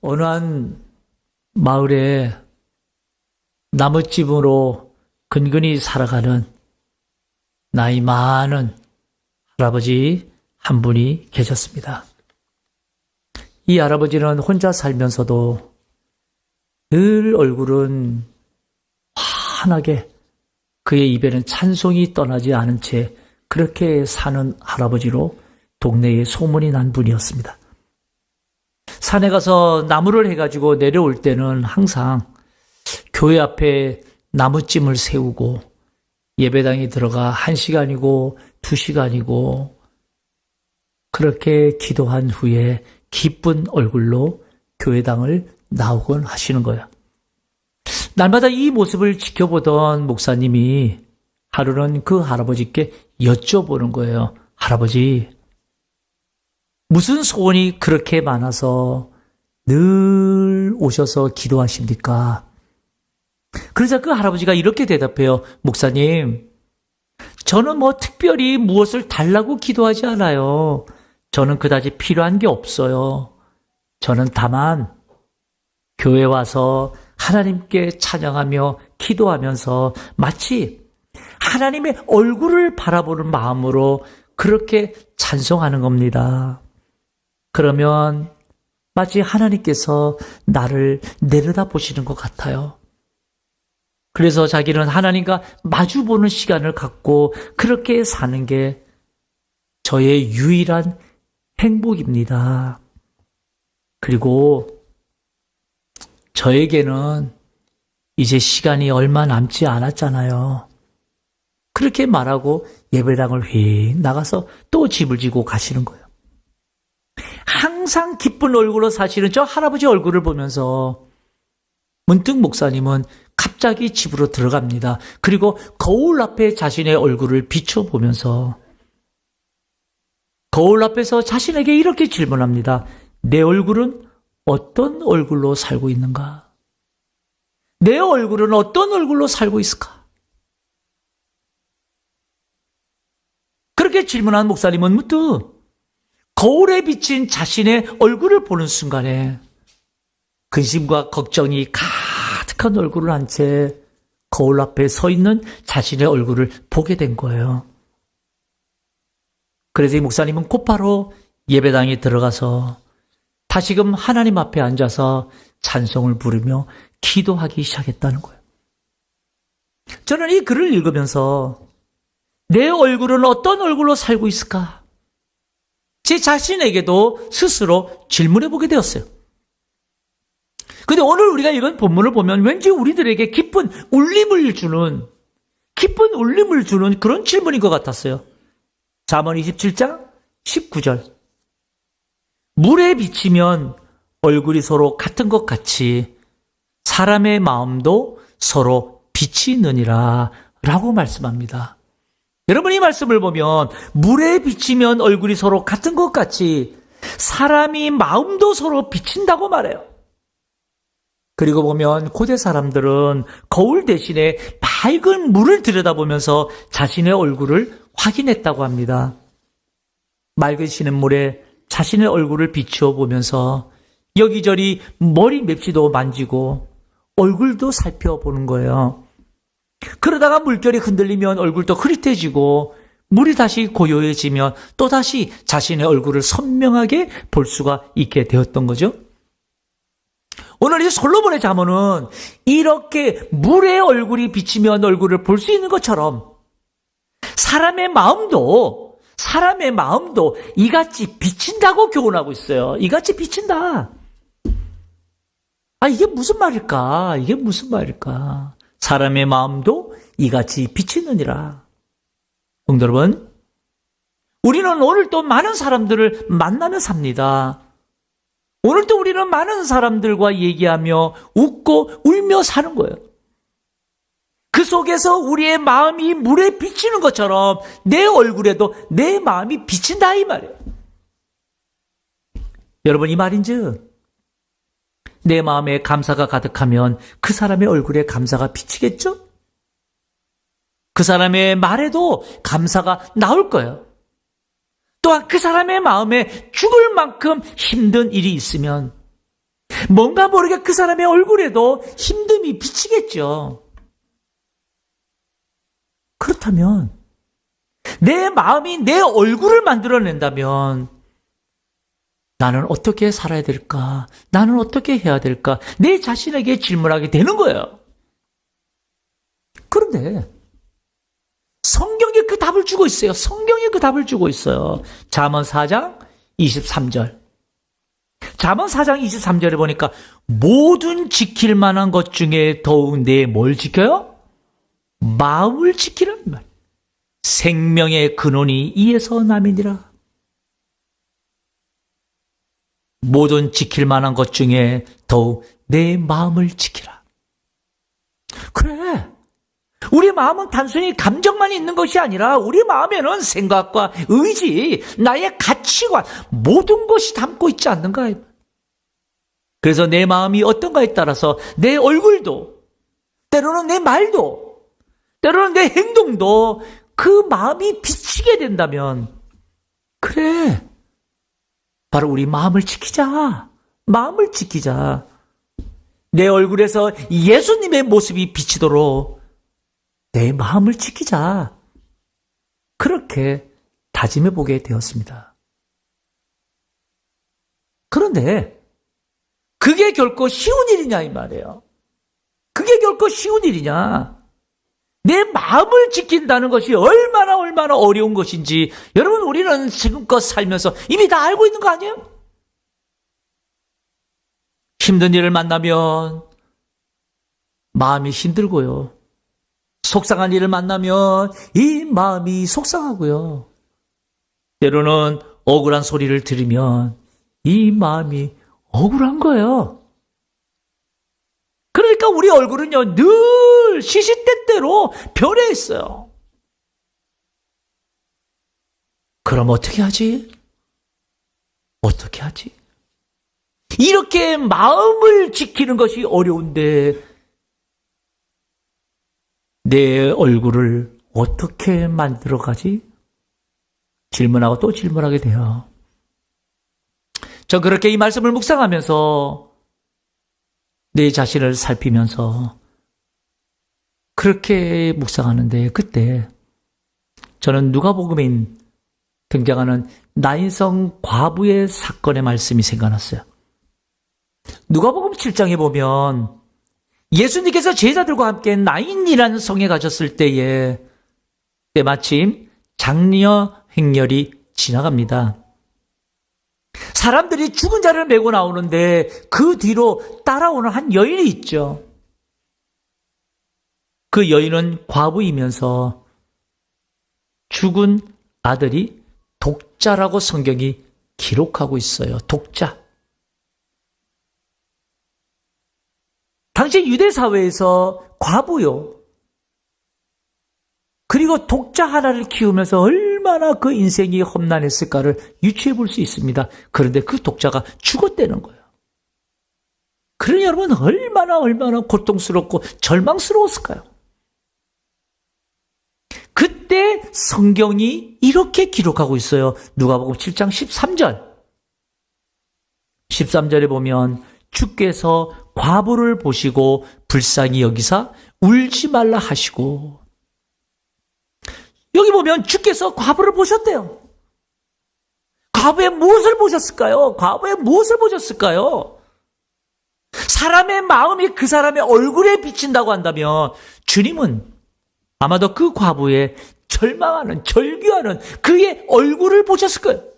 어느 한 마을에 나무집으로 근근히 살아가는 나이 많은 할아버지 한 분이 계셨습니다. 이 할아버지는 혼자 살면서도 늘 얼굴은 환하게 그의 입에는 찬송이 떠나지 않은 채 그렇게 사는 할아버지로 동네에 소문이 난 분이었습니다. 산에 가서 나무를 해가지고 내려올 때는 항상 교회 앞에 나무찜을 세우고 예배당에 들어가 1시간이고 2시간이고 그렇게 기도한 후에 기쁜 얼굴로 교회당을 나오곤 하시는 거예요. 날마다 이 모습을 지켜보던 목사님이 하루는 그 할아버지께 여쭤보는 거예요. 할아버지, 무슨 소원이 그렇게 많아서 늘 오셔서 기도하십니까? 그러자 그 할아버지가 이렇게 대답해요. 목사님, 저는 특별히 무엇을 달라고 기도하지 않아요. 저는 그다지 필요한 게 없어요. 저는 다만 교회 와서 하나님께 찬양하며 기도하면서 마치 하나님의 얼굴을 바라보는 마음으로 그렇게 찬송하는 겁니다. 그러면 마치 하나님께서 나를 내려다보시는 것 같아요. 그래서 자기는 하나님과 마주보는 시간을 갖고 그렇게 사는 게 저의 유일한 행복입니다. 그리고 저에게는 이제 시간이 얼마 남지 않았잖아요. 그렇게 말하고 예배당을 휙 나가서 또 집을 지고 가시는 거예요. 항상 기쁜 얼굴로 사시는 저 할아버지 얼굴을 보면서 문득 목사님은 갑자기 집으로 들어갑니다. 그리고 거울 앞에 자신의 얼굴을 비춰보면서 거울 앞에서 자신에게 이렇게 질문합니다. 내 얼굴은 어떤 얼굴로 살고 있는가? 내 얼굴은 어떤 얼굴로 살고 있을까? 그렇게 질문한 목사님은 문득 거울에 비친 자신의 얼굴을 보는 순간에 근심과 걱정이 가득한 얼굴을 한 채 거울 앞에 서 있는 자신의 얼굴을 보게 된 거예요. 그래서 이 목사님은 곧바로 예배당에 들어가서 다시금 하나님 앞에 앉아서 찬송을 부르며 기도하기 시작했다는 거예요. 저는 이 글을 읽으면서 내 얼굴은 어떤 얼굴로 살고 있을까? 제 자신에게도 스스로 질문해 보게 되었어요. 근데 오늘 우리가 읽은 본문을 보면 왠지 우리들에게 기쁜 울림을 주는 그런 질문인 것 같았어요. 잠언 27장 19절. 물에 비치면 얼굴이 서로 같은 것 같이 사람의 마음도 서로 비치느니라 라고 말씀합니다. 여러분, 이 말씀을 보면 물에 비치면 얼굴이 서로 같은 것 같이 사람이 마음도 서로 비친다고 말해요. 그리고 보면 고대 사람들은 거울 대신에 맑은 물을 들여다보면서 자신의 얼굴을 확인했다고 합니다. 맑은 시냇물에 자신의 얼굴을 비추어 보면서 여기저기 머리 맵시도 만지고 얼굴도 살펴보는 거예요. 그러다가 물결이 흔들리면 얼굴도 흐릿해지고 물이 다시 고요해지면 또다시 자신의 얼굴을 선명하게 볼 수가 있게 되었던 거죠. 오늘 이 솔로몬의 잠언은 이렇게 물의 얼굴이 비치면 얼굴을 볼 수 있는 것처럼 사람의 마음도 이같이 비친다고 교훈하고 있어요. 이같이 비친다. 이게 무슨 말일까? 사람의 마음도 이같이 비치느니라. 성도 여러분, 우리는 오늘 또 많은 사람들을 만나며 삽니다. 오늘도 우리는 많은 사람들과 얘기하며 웃고 울며 사는 거예요. 그 속에서 우리의 마음이 물에 비치는 것처럼 내 얼굴에도 내 마음이 비친다 이 말이에요. 여러분, 이 말인즉 내 마음에 감사가 가득하면 그 사람의 얼굴에 감사가 비치겠죠? 그 사람의 말에도 감사가 나올 거예요. 또한 그 사람의 마음에 죽을 만큼 힘든 일이 있으면 뭔가 모르게 그 사람의 얼굴에도 힘듦이 비치겠죠. 그렇다면 내 마음이 내 얼굴을 만들어낸다면 나는 어떻게 살아야 될까? 나는 어떻게 해야 될까? 내 자신에게 질문하게 되는 거예요. 그런데 성경이 그 답을 주고 있어요. 성경이 그 답을 주고 있어요. 잠언 4장 23절. 잠언 4장 23절에 보니까 모든 지킬 만한 것 중에 더욱 내 뭘 지켜요? 마음을 지키는 말. 생명의 근원이 이에서 남이니라. 모든 지킬 만한 것 중에 더욱 내 마음을 지키라. 그래. 우리 마음은 단순히 감정만 있는 것이 아니라 우리 마음에는 생각과 의지, 나의 가치관, 모든 것이 담고 있지 않는가. 그래서 내 마음이 어떤가에 따라서 내 얼굴도, 때로는 내 말도, 때로는 내 행동도 그 마음이 비치게 된다면, 그래, 바로 우리 마음을 지키자. 마음을 지키자. 내 얼굴에서 예수님의 모습이 비치도록 내 마음을 지키자. 그렇게 다짐해 보게 되었습니다. 그런데 그게 결코 쉬운 일이냐 이 말이에요. 그게 결코 쉬운 일이냐. 내 마음을 지킨다는 것이 얼마나 어려운 것인지 여러분 우리는 지금껏 살면서 이미 다 알고 있는 거 아니에요? 힘든 일을 만나면 마음이 힘들고요. 속상한 일을 만나면 이 마음이 속상하고요. 때로는 억울한 소리를 들으면 이 마음이 억울한 거예요. 그러니까 우리 얼굴은요, 늘 시시때때로 변해 있어요. 그럼 어떻게 하지? 어떻게 하지? 이렇게 마음을 지키는 것이 어려운데 내 얼굴을 어떻게 만들어가지? 질문하고 또 질문하게 돼요. 저 그렇게 이 말씀을 묵상하면서 내 자신을 살피면서 그렇게 묵상하는데 그때 저는 누가복음에 등장하는 나인성 과부의 사건의 말씀이 생각났어요. 누가복음 7장에 보면 예수님께서 제자들과 함께 나인이라는 성에 가셨을 때에 때마침 장녀 행렬이 지나갑니다. 사람들이 죽은 자를 메고 나오는데 그 뒤로 따라오는 한 여인이 있죠. 그 여인은 과부이면서 죽은 아들이 독자라고 성경이 기록하고 있어요. 독자. 당시 유대 사회에서 과부요. 그리고 독자 하나를 키우면서 얼마나 그 인생이 험난했을까를 유추해 볼 수 있습니다. 그런데 그 독자가 죽었다는 거예요. 그러니 여러분 얼마나 고통스럽고 절망스러웠을까요? 그때 성경이 이렇게 기록하고 있어요. 누가복음 7장 13절. 13절에 보면 주께서 과부를 보시고 불쌍히 여기사 울지 말라 하시고, 여기 보면 주께서 과부를 보셨대요. 과부의 무엇을 보셨을까요? 과부의 무엇을 보셨을까요? 사람의 마음이 그 사람의 얼굴에 비친다고 한다면 주님은 아마도 그 과부의 절망하는, 절규하는 그의 얼굴을 보셨을 거예요.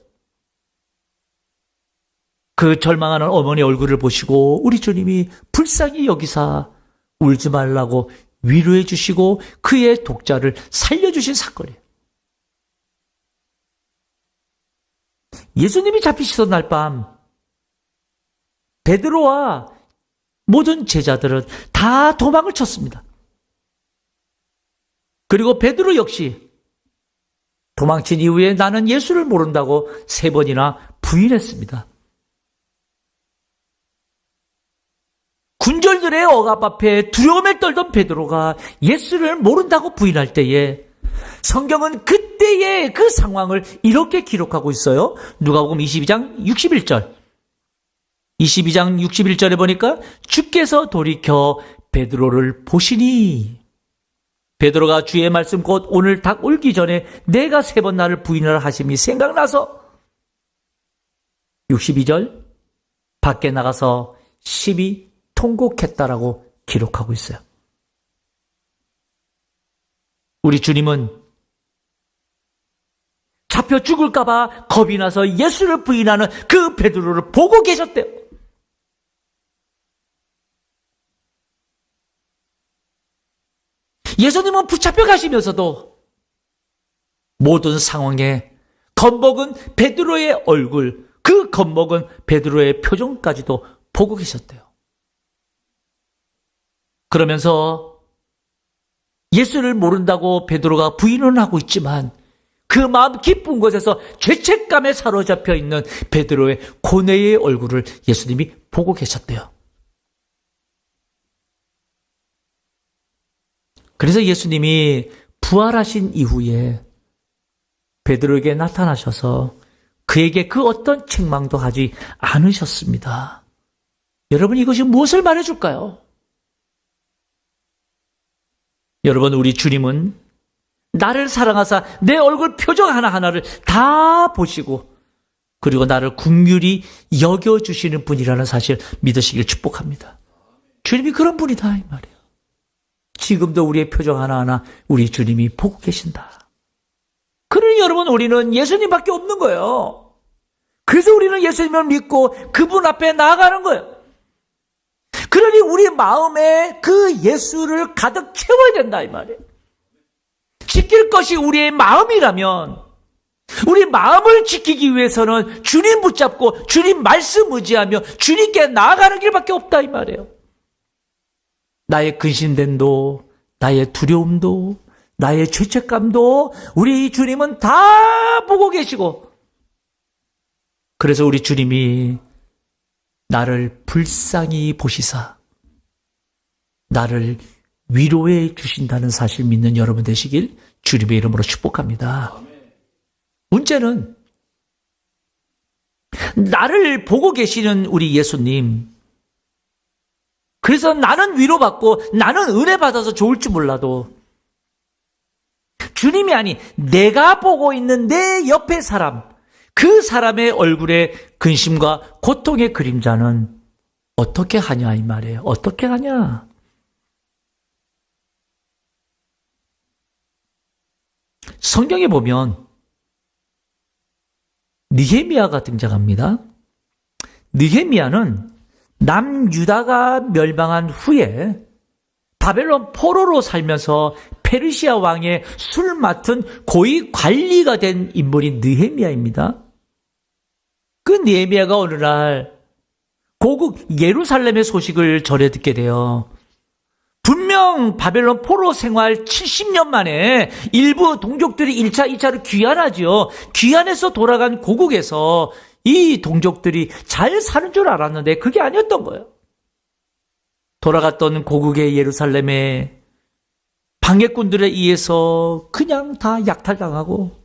그 절망하는 어머니 얼굴을 보시고 우리 주님이 불쌍히 여기사 울지 말라고 위로해 주시고 그의 독자를 살려주신 사건이에요. 예수님이 잡히시던 날 밤 베드로와 모든 제자들은 다 도망을 쳤습니다. 그리고 베드로 역시 도망친 이후에 나는 예수를 모른다고 3번이나 부인했습니다. 군졸들의 억압 앞에 두려움에 떨던 베드로가 예수를 모른다고 부인할 때에 성경은 그때의 그 상황을 이렇게 기록하고 있어요. 누가복음 22장 61절. 22장 61절에 보니까 주께서 돌이켜 베드로를 보시니, 베드로가 주의 말씀 곧 오늘 닭 울기 전에 내가 3번 나를 부인하라 하심이 생각나서 62절 밖에 나가서 심히 통곡했다라고 기록하고 있어요. 우리 주님은 잡혀 죽을까봐 겁이 나서 예수를 부인하는 그 베드로를 보고 계셨대요. 예수님은 붙잡혀 가시면서도 모든 상황에 겁먹은 베드로의 얼굴, 그 겁먹은 베드로의 표정까지도 보고 계셨대요. 그러면서 예수를 모른다고 베드로가 부인은 하고 있지만 그 마음 깊은 곳에서 죄책감에 사로잡혀 있는 베드로의 고뇌의 얼굴을 예수님이 보고 계셨대요. 그래서 예수님이 부활하신 이후에 베드로에게 나타나셔서 그에게 그 어떤 책망도 하지 않으셨습니다. 여러분, 이것이 무엇을 말해줄까요? 여러분, 우리 주님은 나를 사랑하사 내 얼굴 표정 하나하나를 다 보시고 그리고 나를 긍휼히 여겨주시는 분이라는 사실 믿으시길 축복합니다. 주님이 그런 분이다 이 말이에요. 지금도 우리의 표정 하나하나 우리 주님이 보고 계신다. 그러니 여러분, 우리는 예수님밖에 없는 거예요. 그래서 우리는 예수님을 믿고 그분 앞에 나아가는 거예요. 그러니 우리 마음에 그 예수를 가득 채워야 된다 이 말이에요. 지킬 것이 우리의 마음이라면 우리 마음을 지키기 위해서는 주님 붙잡고 주님 말씀 의지하며 주님께 나아가는 길밖에 없다 이 말이에요. 나의 근심됨도, 나의 두려움도, 나의 죄책감도 우리 주님은 다 보고 계시고, 그래서 우리 주님이 나를 불쌍히 보시사 나를 위로해 주신다는 사실 믿는 여러분 되시길 주님의 이름으로 축복합니다. 문제는 나를 보고 계시는 우리 예수님, 그래서 나는 위로받고 나는 은혜 받아서 좋을지 몰라도 주님이 아닌 내가 보고 있는 내 옆에 사람, 그 사람의 얼굴에 근심과 고통의 그림자는 어떻게 하냐 이 말이에요. 어떻게 하냐? 성경에 보면 느헤미야가 등장합니다. 느헤미야는 남유다가 멸망한 후에 바벨론 포로로 살면서 페르시아 왕의 술 맡은 고위 관리가 된 인물인 느헤미야입니다. 그 느헤미야가 어느 날 고국 예루살렘의 소식을 전해 듣게 돼요. 분명 바벨론 포로 생활 70년 만에 일부 동족들이 1차, 2차로 귀환하죠. 귀환해서 돌아간 고국에서 이 동족들이 잘 사는 줄 알았는데 그게 아니었던 거예요. 돌아갔던 고국의 예루살렘에 방해꾼들에 의해서 그냥 다 약탈당하고,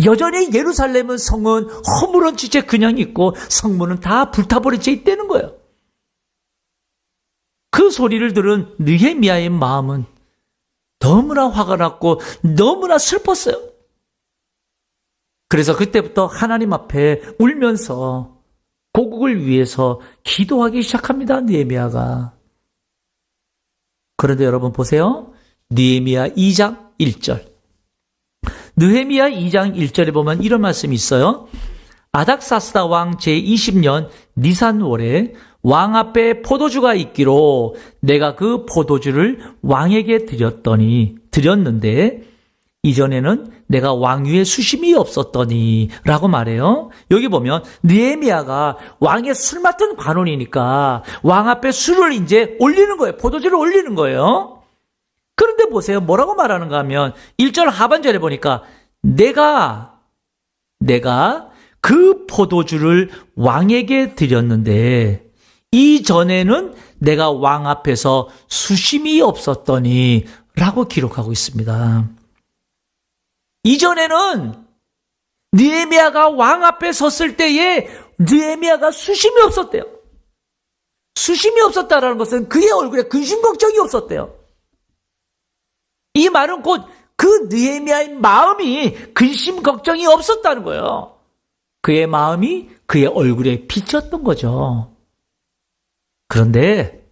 여전히 예루살렘은 성은 허물은 채 그냥 있고 성문은 다 불타버린 채 있다는 거예요. 그 소리를 들은 느헤미야의 마음은 너무나 화가 났고 너무나 슬펐어요. 그래서 그때부터 하나님 앞에 울면서 고국을 위해서 기도하기 시작합니다. 느헤미야가. 그런데 여러분 보세요. 느헤미야 2장 1절. 느헤미야 2장 1절에 보면 이런 말씀이 있어요. 아닥사스다 왕 제20년 니산월에 왕 앞에 포도주가 있기로 내가 그 포도주를 왕에게 드렸는데 이전에는 내가 왕위에 수심이 없었더니 라고 말해요. 여기 보면 느헤미야가 왕의 술 맡은 관원이니까 왕 앞에 술을 이제 올리는 거예요. 포도주를 올리는 거예요. 그런데 보세요. 뭐라고 말하는가 하면 1절 하반절에 보니까 내가 그 포도주를 왕에게 드렸는데 이전에는 내가 왕 앞에서 수심이 없었더니 라고 기록하고 있습니다. 이전에는 느헤미야가 왕 앞에 섰을 때에 느헤미야가 수심이 없었대요. 수심이 없었다라는 것은 그의 얼굴에 근심 걱정이 없었대요. 이 말은 곧 그 느헤미야의 마음이 근심 걱정이 없었다는 거예요. 그의 마음이 그의 얼굴에 비쳤던 거죠. 그런데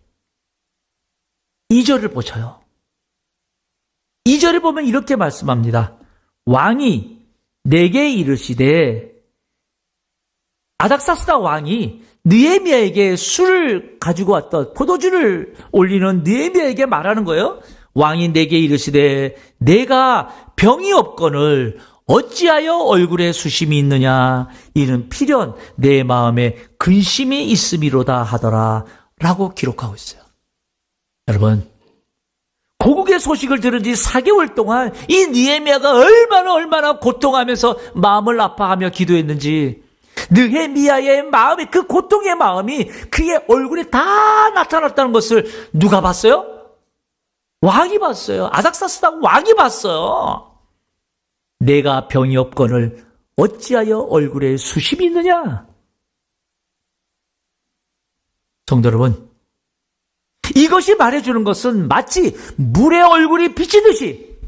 2절을 보셔요. 2절을 보면 이렇게 말씀합니다. 왕이 내게 이르시되, 아닥사스다 왕이 느헤미야에게 술을 가지고 왔던 포도주를 올리는 느헤미야에게 말하는 거예요. 왕이 내게 이르시되 내가 병이 없거늘 어찌하여 얼굴에 수심이 있느냐, 이는 필연 내 마음에 근심이 있음이로다 하더라 라고 기록하고 있어요. 여러분, 고국의 소식을 들은 지 4개월 동안 이 느헤미야가 얼마나 고통하면서 마음을 아파하며 기도했는지, 느헤미야의 마음이, 그 고통의 마음이 그의 얼굴에 다 나타났다는 것을 누가 봤어요? 왕이 봤어요. 아닥사스다 왕이 봤어요. 내가 병이 없거늘 어찌하여 얼굴에 수심이 있느냐? 성도 여러분, 이것이 말해주는 것은 마치 물의 얼굴이 비치듯이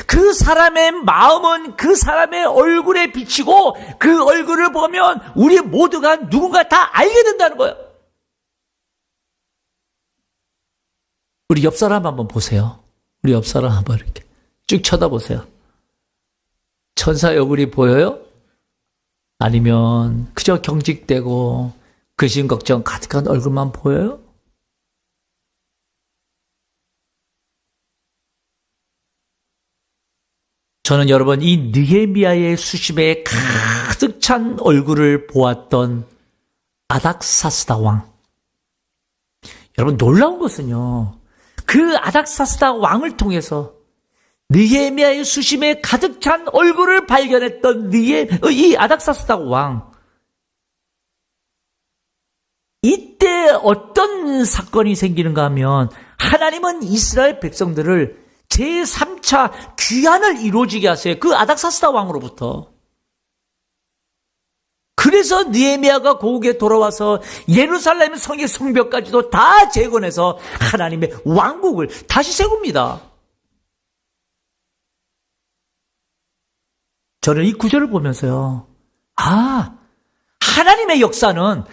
그 사람의 마음은 그 사람의 얼굴에 비치고, 그 얼굴을 보면 우리 모두가 누군가 다 알게 된다는 거예요. 우리 옆 사람 한번 보세요. 우리 옆 사람 한번 이렇게 쭉 쳐다보세요. 천사의 얼굴이 보여요? 아니면 그저 경직되고 근심 걱정 가득한 얼굴만 보여요? 저는 여러분, 이 느헤미야의 수심에 가득 찬 얼굴을 보았던 아닥사스다 왕. 여러분, 놀라운 것은요, 그 아닥사스다 왕을 통해서 느헤미야의 수심에 가득 찬 얼굴을 발견했던 이 아닥사스다 왕. 이때 어떤 사건이 생기는가 하면, 하나님은 이스라엘 백성들을 제3차 귀환을 이루어지게 하세요. 그 아닥사스다 왕으로부터. 그래서 느헤미야가 고국에 돌아와서 예루살렘 성의 성벽까지도 다 재건해서 하나님의 왕국을 다시 세웁니다. 저는 이 구절을 보면서요, 하나님의 역사는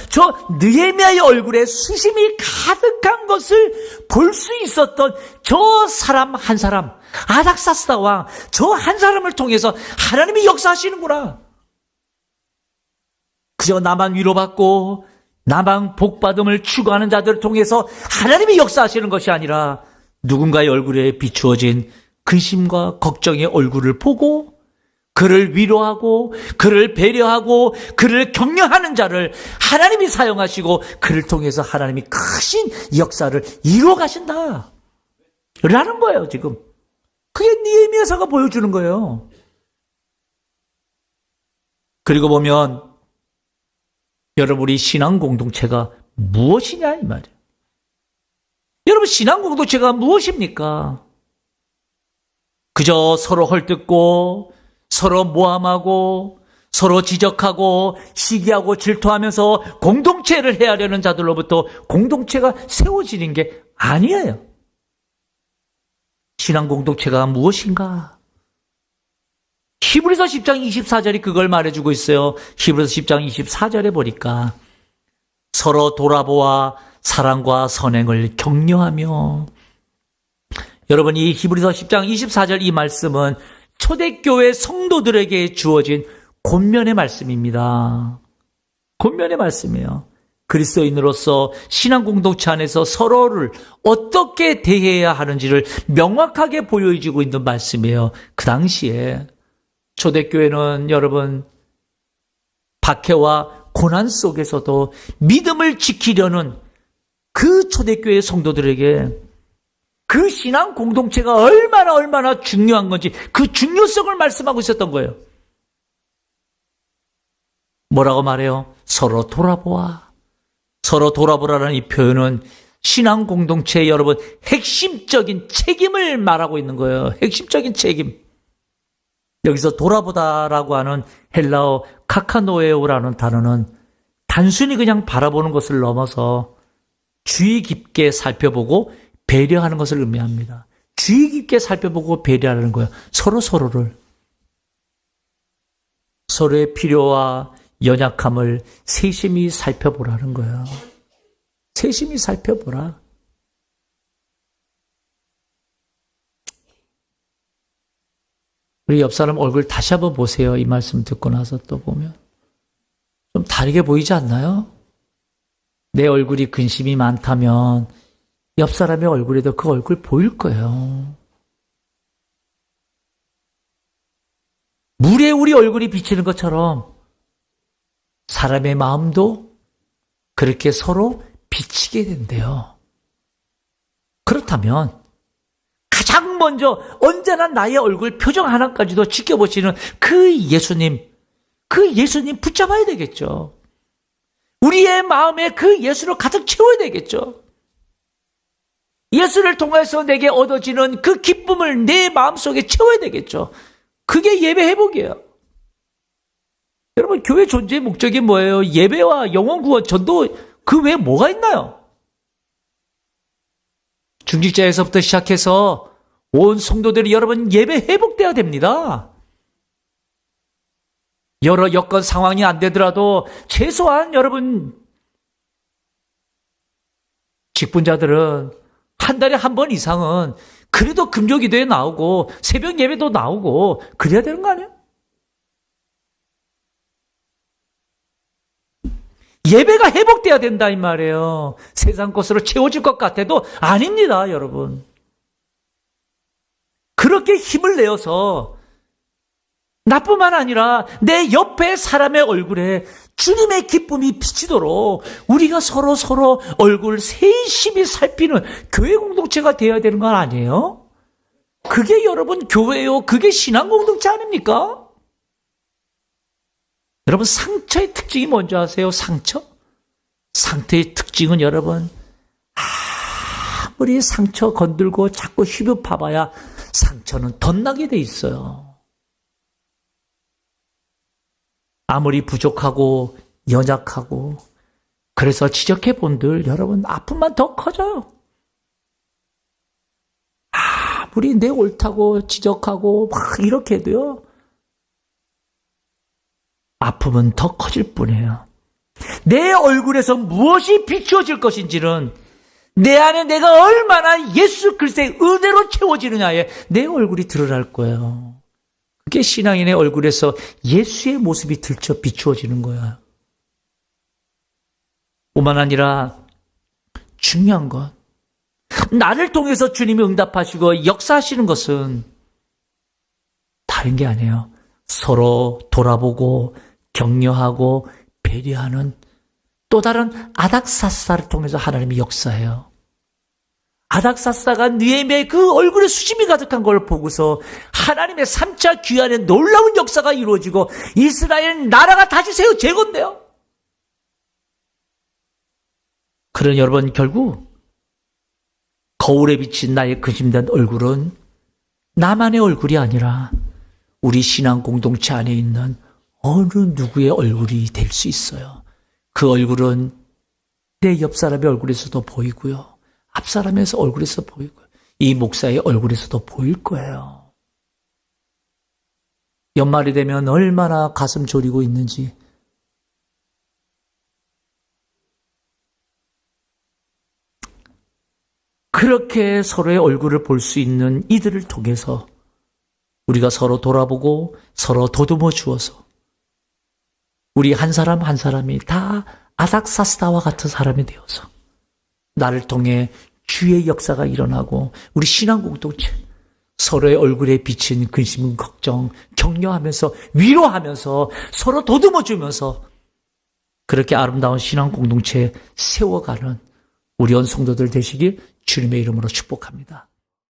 저 느헤미야의 얼굴에 수심이 가득한 것을 볼 수 있었던 저 사람 한 사람, 아닥사스다 왕, 저 한 사람을 통해서 하나님이 역사하시는구나. 그저 나만 위로받고 나만 복받음을 추구하는 자들을 통해서 하나님이 역사하시는 것이 아니라, 누군가의 얼굴에 비추어진 근심과 걱정의 얼굴을 보고 그를 위로하고 그를 배려하고 그를 격려하는 자를 하나님이 사용하시고, 그를 통해서 하나님이 크신 역사를 이루어 가신다 라는 거예요. 지금 그게 느헤미야서가 보여주는 거예요. 그리고 보면 여러분, 우리 신앙 공동체가 무엇이냐 이 말이에요. 여러분, 신앙 공동체가 무엇입니까? 그저 서로 헐뜯고 서로 모함하고 서로 지적하고 시기하고 질투하면서 공동체를 헤아려는 자들로부터 공동체가 세워지는 게 아니에요. 신앙 공동체가 무엇인가? 히브리서 10장 24절이 그걸 말해주고 있어요. 히브리서 10장 24절에 보니까 서로 돌아보아 사랑과 선행을 격려하며, 여러분, 이 히브리서 10장 24절 이 말씀은 초대교회 성도들에게 주어진 권면의 말씀입니다. 권면의 말씀이에요. 그리스도인으로서 신앙 공동체 안에서 서로를 어떻게 대해야 하는지를 명확하게 보여주고 있는 말씀이에요. 그 당시에 초대교회는 여러분, 박해와 고난 속에서도 믿음을 지키려는 그 초대교회 성도들에게 그 신앙 공동체가 얼마나 중요한 건지 그 중요성을 말씀하고 있었던 거예요. 뭐라고 말해요? 서로 돌아보아. 서로 돌아보라는 이 표현은 신앙 공동체의 여러분 핵심적인 책임을 말하고 있는 거예요. 핵심적인 책임. 여기서 돌아보다라고 하는 헬라어 카카노에오라는 단어는 단순히 그냥 바라보는 것을 넘어서 주의 깊게 살펴보고 배려하는 것을 의미합니다. 주의 깊게 살펴보고 배려하는 거예요. 서로를. 서로의 필요와 연약함을 세심히 살펴보라는 거예요. 세심히 살펴보라. 우리 옆 사람 얼굴 다시 한번 보세요. 이 말씀 듣고 나서 또 보면. 좀 다르게 보이지 않나요? 내 얼굴이 근심이 많다면 옆 사람의 얼굴에도 그 얼굴 보일 거예요. 물에 우리 얼굴이 비치는 것처럼 사람의 마음도 그렇게 서로 비치게 된대요. 그렇다면 가장 먼저 언제나 나의 얼굴 표정 하나까지도 지켜보시는 그 예수님 붙잡아야 되겠죠. 우리의 마음에 그 예수를 가득 채워야 되겠죠. 예수를 통해서 내게 얻어지는 그 기쁨을 내 마음속에 채워야 되겠죠. 그게 예배 회복이에요. 여러분, 교회 존재의 목적이 뭐예요? 예배와 영혼 구원, 전도, 그 외에 뭐가 있나요? 중직자에서부터 시작해서 온 성도들이 여러분 예배 회복돼야 됩니다. 여러 여건 상황이 안 되더라도 최소한 여러분 직분자들은 한 달에 한 번 이상은 그래도 금요기도에 나오고 새벽 예배도 나오고 그래야 되는 거 아니에요? 예배가 회복돼야 된다 이 말이에요. 세상 것으로 채워질 것 같아도 아닙니다, 여러분. 그렇게 힘을 내어서 나뿐만 아니라 내 옆에 사람의 얼굴에 주님의 기쁨이 비치도록 우리가 서로 얼굴 세심히 살피는 교회 공동체가 되어야 되는 건 아니에요? 그게 여러분 교회요. 그게 신앙 공동체 아닙니까? 여러분 상처의 특징이 뭔지 아세요? 상처의 특징은 여러분 아무리 상처 건들고 자꾸 휘벼 파봐야 상처는 덧나게 돼 있어요. 아무리 부족하고 연약하고 그래서 지적해 본들 여러분 아픔만 더 커져요. 아무리 내 옳다고 지적하고 막 이렇게 해도요. 아픔은 더 커질 뿐이에요. 내 얼굴에서 무엇이 비추어질 것인지는 내 안에 내가 얼마나 예수 그리스도의 은혜로 채워지느냐에 내 얼굴이 드러날 거예요. 그게 신앙인의 얼굴에서 예수의 모습이 들쳐 비추어지는 거야. 뿐만 아니라 중요한 건 나를 통해서 주님이 응답하시고 역사하시는 것은 다른 게 아니에요. 서로 돌아보고 격려하고 배려하는 또 다른 아닥사스다를 통해서 하나님이 역사해요. 아닥사스다가 느헤미야의 그 얼굴에 수심이 가득한 걸 보고서 하나님의 3차 귀환의 놀라운 역사가 이루어지고 이스라엘 나라가 다시 재건돼요. 그런 여러분 결국 거울에 비친 나의 근심된 얼굴은 나만의 얼굴이 아니라 우리 신앙 공동체 안에 있는 어느 누구의 얼굴이 될 수 있어요. 그 얼굴은 내 옆 사람의 얼굴에서도 보이고요. 앞 사람에서 얼굴에서 보이고요. 이 목사의 얼굴에서도 보일 거예요. 연말이 되면 얼마나 가슴 졸이고 있는지. 그렇게 서로의 얼굴을 볼 수 있는 이들을 통해서 우리가 서로 돌아보고 서로 더듬어 주어서 우리 한 사람 한 사람이 다 아닥사스다와 같은 사람이 되어서 나를 통해 주의 역사가 일어나고 우리 신앙 공동체 서로의 얼굴에 비친 근심, 걱정, 격려하면서 위로하면서 서로 더듬어 주면서 그렇게 아름다운 신앙 공동체 세워가는 우리 온 성도들 되시길 주님의 이름으로 축복합니다.